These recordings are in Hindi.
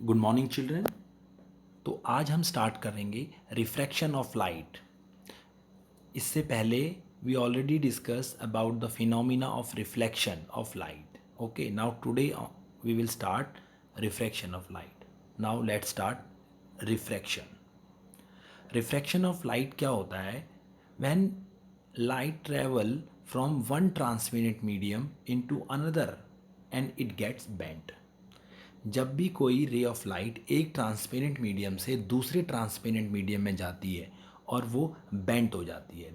Good morning children. तो आज हम स्टार्ट करेंगे रिफ्रैक्शन ऑफ लाइट। इससे पहले we already discuss about the phenomena of reflection of light. Okay, now today we will start refraction of light. Now let's start refraction. Refraction of light क्या होता है? When light travel from one transmitted medium into another and it gets bent. जब भी कोई रे ऑफ लाइट एक ट्रांसपेरेंट मीडियम से दूसरे ट्रांसपेरेंट मीडियम में जाती है और वो बेंट हो जाती है,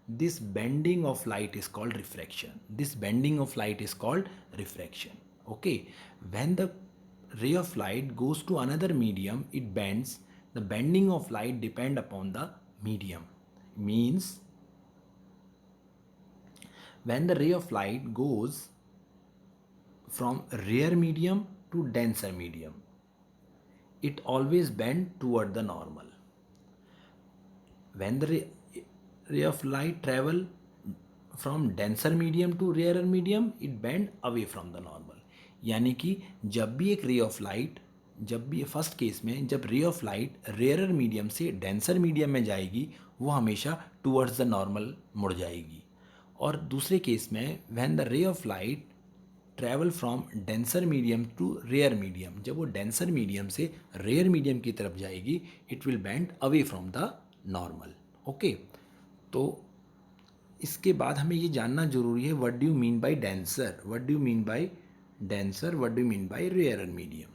this bending of light is called refraction. This bending of light is called refraction. Okay, when the ray of light goes to another medium, it bends. The bending of light depend upon the medium. Means when the ray of light goes from rare medium to denser medium, it always bend toward the normal. When the ray of light travel from denser medium to rarer medium, it bend away from the normal. यानी कि जब भी एक रे ऑफ लाइट, जब भी फर्स्ट केस में जब ray of light rare medium से डेंसर मीडियम में जाएगी, वो हमेशा टूवर्ड्स द नॉर्मल मुड़ जाएगी। और दूसरे केस में when the ray of light travel from denser medium to rare medium, जब वो डेंसर मीडियम से रेयर मीडियम की तरफ जाएगी, it will bend away from the normal. Okay, तो इसके बाद हमें ये जानना जरूरी है, what do you mean by denser, what do you mean by denser, what do you mean by rare medium.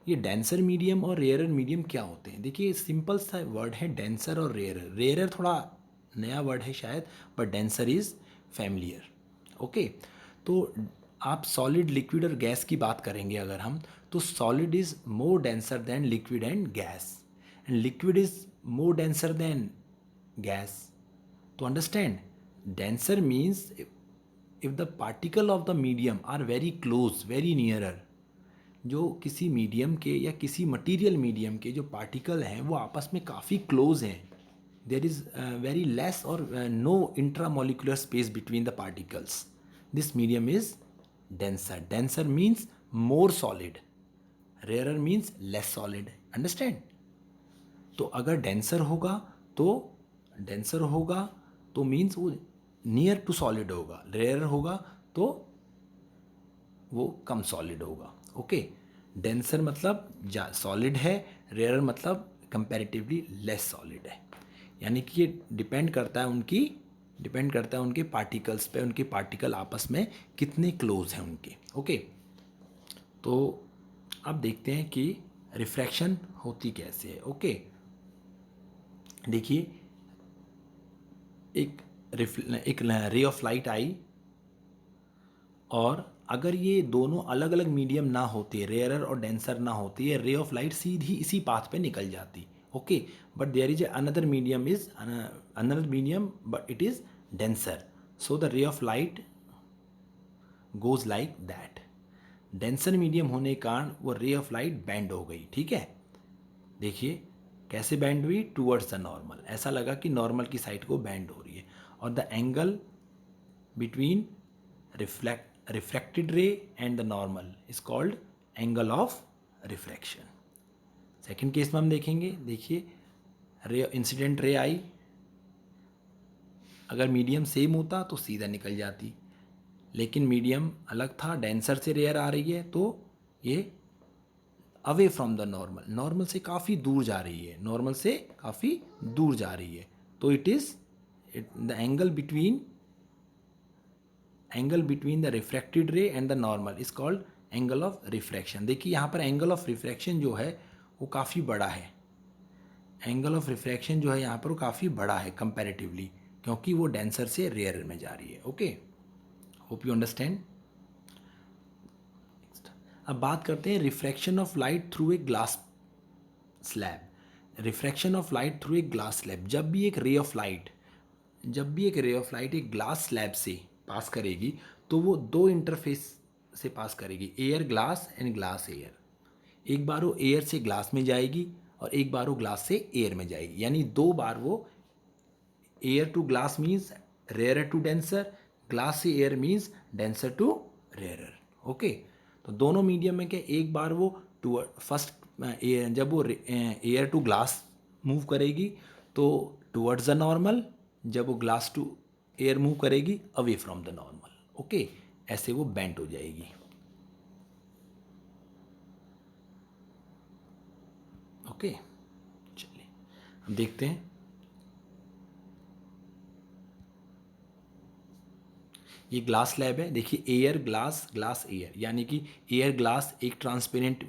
ये डेंसर मीडियम और रेयर मीडियम क्या होते हैं? देखिए, सिंपल सा वर्ड है डेंसर और रेयर। रेयर थोड़ा नया वर्ड है शायद, but denser is familiar. Okay, तो आप सॉलिड, लिक्विड और गैस की बात करेंगे अगर हम, तो solid is more denser then liquid and gas, and liquid is more denser then gas. तो understand, denser means if the particle of the medium are very close, very nearer, जो किसी मीडियम के या किसी मटेरियल मीडियम के जो पार्टिकल हैं वो आपस में काफ़ी क्लोज हैं, देर इज़ वेरी लेस और no intramolecular space between the particles, this medium is denser. Denser means more solid, rarer means less solid. Understand? तो अगर डेंसर होगा तो मीन्स वो नियर टू सॉलिड होगा, रेयर होगा तो वो कम सॉलिड होगा। ओके, डेंसर मतलब सॉलिड है, रेयर मतलब कंपैरेटिवली लेस सॉलिड है। यानी कि ये डिपेंड करता है उनके पार्टिकल्स पे, उनके पार्टिकल आपस में कितने क्लोज हैं उनके। ओके, तो अब देखते हैं कि रिफ्रैक्शन होती कैसे है। ओके, देखिए, एक रे ऑफ लाइट आई, और अगर ये दोनों अलग अलग मीडियम ना होते, रेयरर और डेंसर ना होते, ये रे ऑफ लाइट सीधी इसी पाथ पे निकल जाती। Okay, but there is another medium but it is denser, so the ray of light goes like that. Denser medium होने के कारण वो रे ऑफ लाइट बैंड हो गई। ठीक है, देखिए कैसे बैंड हुई, टूवर्ड्स द नॉर्मल, ऐसा लगा कि नॉर्मल की साइड को बैंड हो रही है। और the angle between refracted ray and the normal is called angle of refraction. Second case में हम देखेंगे, देखिए इंसिडेंट रे आई, अगर मीडियम सेम होता तो सीधा निकल जाती, लेकिन मीडियम अलग था, डेंसर से रेयर आ रही है, तो ये अवे फ्रॉम द नॉर्मल से काफ़ी दूर जा रही है, तो it is the angle between the refracted ray and the normal is called angle of refraction. देखिए यहाँ पर एंगल ऑफ रिफ्रैक्शन जो है वो काफ़ी बड़ा है, यहाँ पर वो काफ़ी बड़ा है कंपैरेटिवली, क्योंकि वो डेंसर से रेयर में जा रही है। Okay, hope you understand. अब बात करते हैं refraction of light through a glass slab. जब भी एक रे ऑफ लाइट एक ग्लास स्लैब से पास करेगी, तो वो दो इंटरफेस से पास करेगी, air glass and glass air. एक बार वो एयर से ग्लास में जाएगी और एक बार वो ग्लास से एयर में जाएगी, यानी दो बार वो air to glass means rare to denser, glass से air means denser to rare. Okay, तो दोनों मीडियम में क्या, एक बार वो फर्स्ट जब वो एयर टू ग्लास मूव करेगी तो टूवर्ड्स द नॉर्मल, जब वो ग्लास टू एयर मूव करेगी away from the normal. Okay, ऐसे वो बेंट हो जाएगी। ओके, चलिए हम देखते हैं। ये ग्लास स्लैब है, देखिए एयर ग्लास, ग्लास एयर, यानी कि एयर ग्लास एक ट्रांसपेरेंट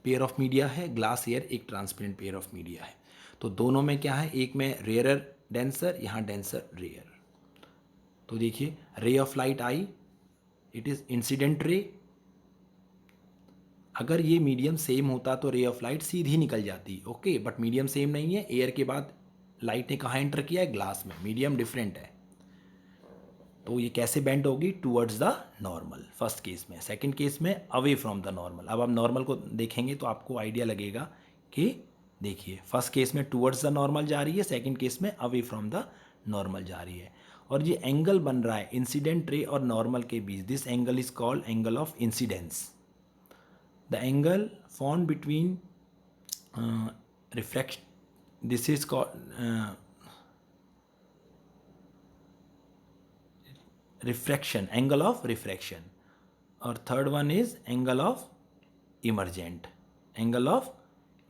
पेयर ऑफ मीडिया है, ग्लास एयर एक ट्रांसपेरेंट पेयर ऑफ मीडिया है। तो दोनों में क्या है, एक में रेयरर डेंसर, यहाँ डेंसर रेयर। तो देखिए रे of light I, it is incident ray. अगर ये मीडियम सेम होता तो रे ऑफ लाइट सीधी निकल जाती। ओके, बट मीडियम सेम नहीं है, एयर के बाद लाइट ने कहाँ एंटर किया है, ग्लास में, मीडियम डिफरेंट है। तो ये कैसे बेंड होगी, towards the normal first case में, सेकंड केस में अवे फ्रॉम द नॉर्मल। अब आप नॉर्मल को देखेंगे तो आपको आइडिया लगेगा कि देखिए फर्स्ट केस में टूवर्ड्स द नॉर्मल जा रही है, सेकंड केस में अवे फ्रॉम द नॉर्मल जा रही है। और ये एंगल बन रहा है इंसिडेंट रे और नॉर्मल के बीच, this angle is called angle of incidence. The angle form between refraction, this is called refraction, angle of refraction. और third one is angle of emergent, angle of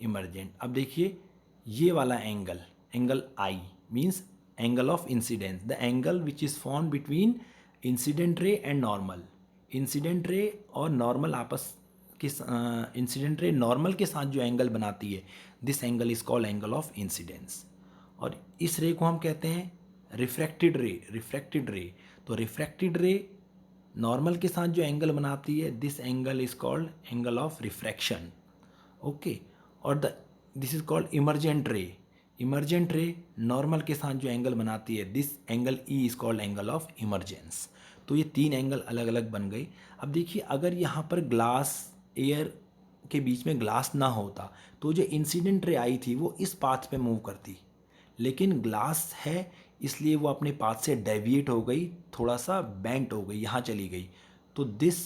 emergent. अब देखिए ये वाला angle, angle I means angle of incidence, the angle which is form between incident ray and normal. Incident ray और नॉर्मल आपस के, इंसिडेंट रे नॉर्मल के साथ जो एंगल बनाती है, this angle is called angle of incidence. और इस रे को हम कहते हैं रिफ्रैक्टेड रे, रिफ्रैक्टेड रे। तो रिफ्रैक्टेड रे नॉर्मल के साथ जो एंगल बनाती है, this angle is called angle of refraction. Okay, और this is called emergent ray. Emergent ray normal के साथ जो एंगल बनाती है, this angle E is called angle of emergence. तो ये तीन एंगल अलग अलग बन गई। अब देखिए अगर यहाँ पर ग्लास एयर के बीच में ग्लास ना होता तो जो इंसिडेंट रे आई थी वो इस पाथ पे मूव करती, लेकिन ग्लास है इसलिए वो अपने पाथ से डेविएट हो गई, थोड़ा सा बेंट हो गई, यहाँ चली गई। तो this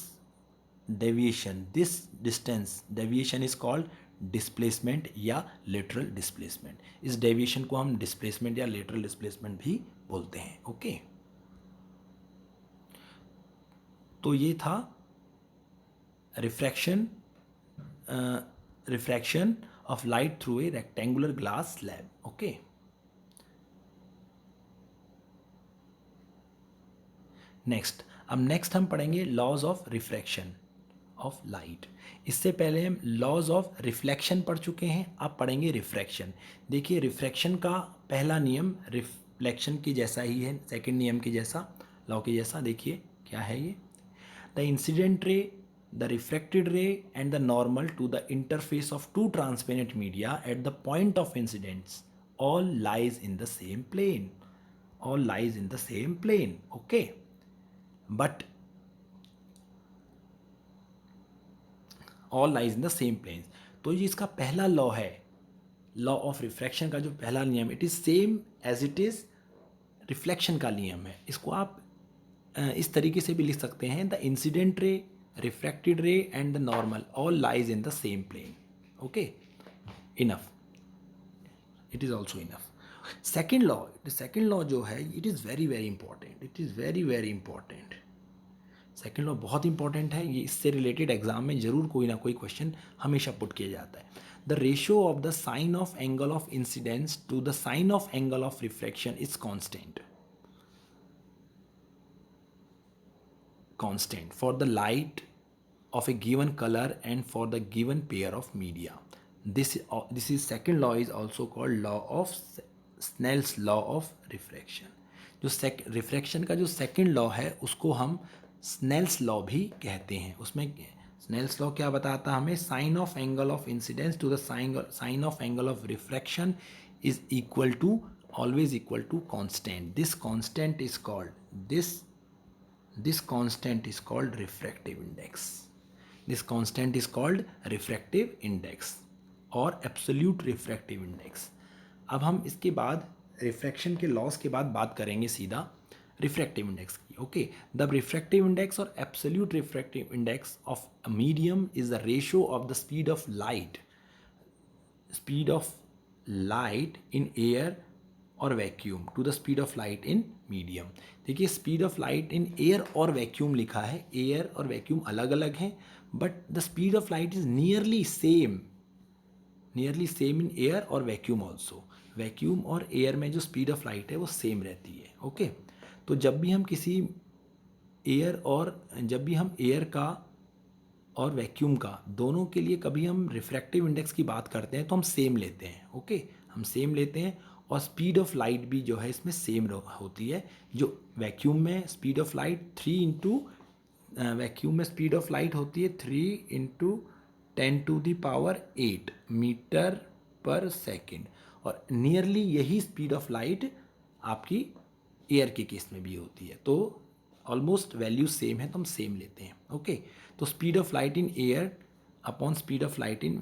deviation, this distance deviation is called displacement या लेटरल डिस्प्लेसमेंट। इस डेविएशन को हम डिस्प्लेसमेंट या लेटरल डिस्प्लेसमेंट भी बोलते हैं। ओके, तो ये था refraction, refraction of light through a rectangular glass slab. Okay, next, अब नेक्स्ट हम पढ़ेंगे laws of refraction of light. इससे पहले हम लॉज ऑफ रिफ्लेक्शन पढ़ चुके हैं, अब पढ़ेंगे रिफ्रैक्शन। देखिए रिफ्रैक्शन का पहला नियम रिफ्लेक्शन के जैसा ही है, सेकंड नियम के जैसा, लॉ के जैसा। देखिए क्या है ये, the incident ray, the refracted ray and the normal to the interface of two transparent media at the point of incidence all lies in the same plane, all lies in the same plane. Okay, but all lies in the same plane. तो ये इसका पहला लॉ है, लॉ ऑफ रिफ्रैक्शन का जो पहला नियम, it is same as it is reflection का नियम है। इसको आप इस तरीके से भी लिख सकते हैं, the incident ray, refracted ray and the normal all lies in the same plane. Okay, enough, it is also enough. Second law, second law जो है it is very very important, it is very very important. Second law बहुत इंपॉर्टेंट है, ये इससे रिलेटेड एग्जाम में जरूर कोई ना कोई क्वेश्चन हमेशा पुट किया जाता है। The ratio of the sine of angle of incidence to the sine of angle of reflection is constant, constant for the light of a given color and for the given pair of media. This is second law is also called law of Snell's law of refraction. जो रिफ्रैक्शन का जो सेकंड लॉ है उसको हम स्नेल्स लॉ भी कहते हैं। उसमें स्नेल्स लॉ क्या बताता है हमें, sine of angle of incidence to the sine of angle of refraction is equal to, always equal to constant. This constant is called, this constant is called refractive index. This constant is called refractive index और absolute refractive index. अब हम इसके बाद रिफ्रैक्शन के लॉस के बाद बात करेंगे सीधा रिफ्रैक्टिव इंडेक्स की. ओके, द रिफ्रैक्टिव इंडेक्स और absolute refractive index of a medium is the ratio of the speed of light in air और vacuum to the speed of light in medium. देखिए, speed of light in air और वैक्यूम लिखा है. एयर और वैक्यूम अलग अलग हैं, but the speed of light is nearly same in air और वैक्यूम ऑल्सो. वैक्यूम और एयर में जो स्पीड ऑफ लाइट है वो सेम रहती है. ओके, तो जब भी हम एयर का और वैक्यूम का दोनों के लिए कभी हम रिफ्रैक्टिव इंडेक्स की बात करते हैं तो हम सेम लेते हैं. ओके, हम सेम लेते हैं. और स्पीड ऑफ लाइट भी जो है इसमें सेम होती है. जो वैक्यूम में स्पीड ऑफ लाइट वैक्यूम में स्पीड ऑफ लाइट होती है 3 × 10⁸ मीटर पर सेकेंड. और नियरली यही स्पीड ऑफ लाइट आपकी एयर के केस में भी होती है. तो ऑलमोस्ट वैल्यू सेम है तो हम सेम लेते हैं. ओके, तो speed of light in air upon speed of light in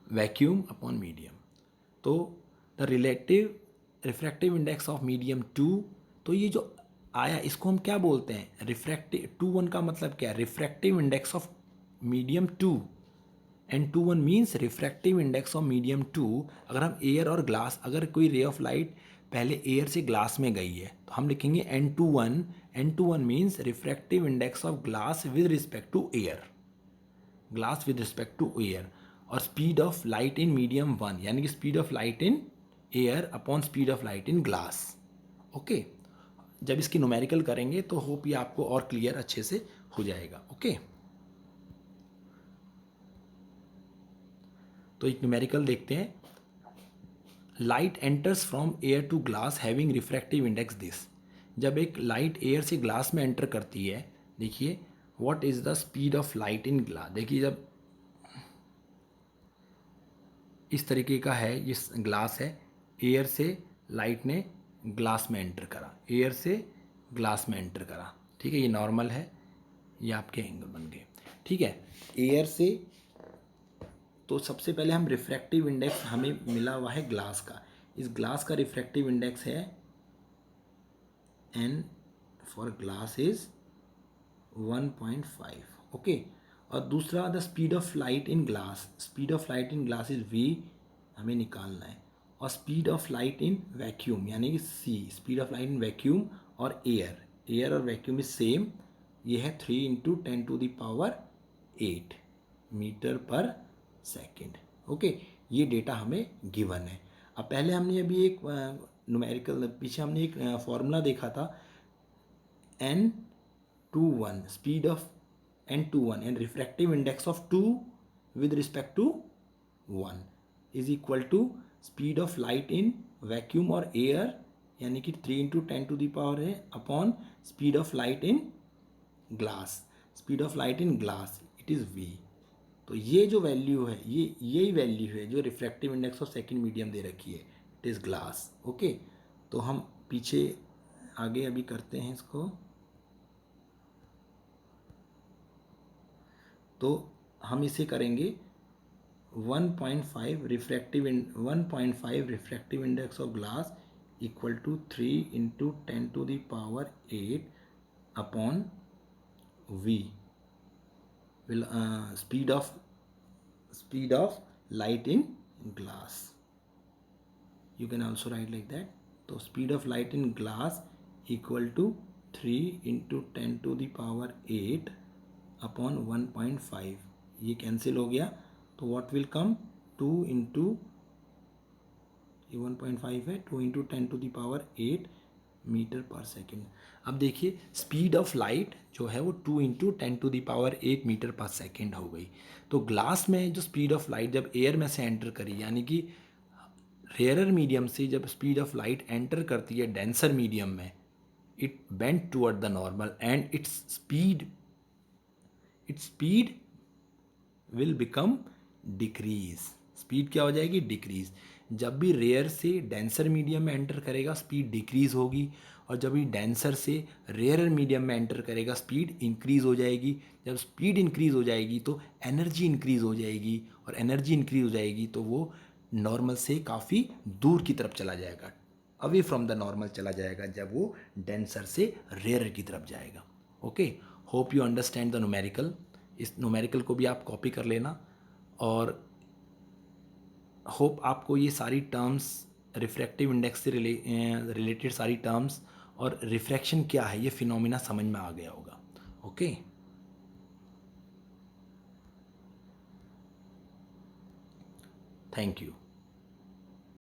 vacuum upon medium. तो the relative refractive index of medium 2. तो ये जो आया इसको हम क्या बोलते हैं? रिफ्रैक्टिव 2:1 का मतलब क्या है? Refractive index of medium 2. And 2:1 means refractive index of medium 2. अगर हम एयर और ग्लास, अगर कोई रे ऑफ लाइट पहले एयर से ग्लास में गई है तो हम लिखेंगे N21. N21 means refractive index of glass with respect to air. और speed of light in medium 1, यानी कि speed of light in air upon speed of light in glass. Okay, जब इसकी न्यूमेरिकल करेंगे तो होप ये आपको और क्लियर अच्छे से हो जाएगा. ओके, तो एक न्यूमेरिकल देखते हैं. Light enters from air to glass having refractive index this. जब एक लाइट एयर से ग्लास में एंटर करती है, देखिए what is the speed of light in glass. देखिए, जब इस तरीके का है, ये ग्लास है, एयर से लाइट ने ग्लास में एंटर करा, ठीक है, ये नॉर्मल है, ये आपके एंगल बन गए. ठीक है, एयर से, तो सबसे पहले हम रिफ्रैक्टिव इंडेक्स हमें मिला हुआ है ग्लास का. इस ग्लास का रिफ्रैक्टिव इंडेक्स है N for glass is 1.5. Okay, और दूसरा the speed of light in glass is V, हमें निकालना है. और speed of light in vacuum यानी कि C, speed of light in vacuum और एयर और वैक्यूम इज सेम, ये है 3 × 10⁸ मीटर पर सेकेंड. ओके, ये डेटा हमें गिवन है. अब पहले हमने अभी एक न्यूमेरिकल, पीछे हमने एक फॉर्मूला देखा था, N21 speed of N21 and refractive index of 2 with respect to 1 is equal to speed of light in vacuum और एयर, यानी कि 3 × 10⁸ है upon speed of light in glass. It is V. तो ये जो वैल्यू है, यही वैल्यू है जो refractive index of second medium दे रखी है, इट इज़ ग्लास. ओके, तो हम पीछे आगे अभी करते हैं इसको. तो हम इसे करेंगे 1.5 refractive index of glass equal to 3 × 10⁸ upon V. Speed of light in glass. You can also write like that. So speed of light in glass equal to 3 × 10⁸ upon 1.5. ये कैंसिल हो गया, तो what will come? 2 × 1.5 है, 2 × 10⁸ मीटर पर सेकेंड. अब देखिए, स्पीड ऑफ लाइट जो है वो 2 × 10⁸ मीटर पर सेकेंड हो गई. तो ग्लास में जो स्पीड ऑफ लाइट जब एयर में से एंटर करी, यानी कि रेयरर मीडियम से जब स्पीड ऑफ लाइट एंटर करती है डेंसर मीडियम में, it bent toward the normal and its speed will become decrease. Speed क्या हो जाएगी? डिक्रीज. जब भी रेयर से डेंसर मीडियम में एंटर करेगा स्पीड डिक्रीज होगी, और जब भी डेंसर से रेयर मीडियम में एंटर करेगा स्पीड इंक्रीज हो जाएगी. जब स्पीड इंक्रीज हो जाएगी तो एनर्जी इंक्रीज हो जाएगी, और एनर्जी इंक्रीज हो जाएगी तो वो नॉर्मल से काफ़ी दूर की तरफ चला जाएगा. अवे फ्रॉम द नॉर्मल चला जाएगा जब वो डेंसर से रेयर की तरफ जाएगा. Okay, hope you understand the numerical. इस न्यूमेरिकल को भी आप कॉपी कर लेना. और होप आपको ये सारी टर्म्स, रिफ्रैक्टिव इंडेक्स से रिलेटेड सारी टर्म्स और रिफ्रैक्शन क्या है ये फिनोमिना समझ में आ गया होगा. Okay, thank you.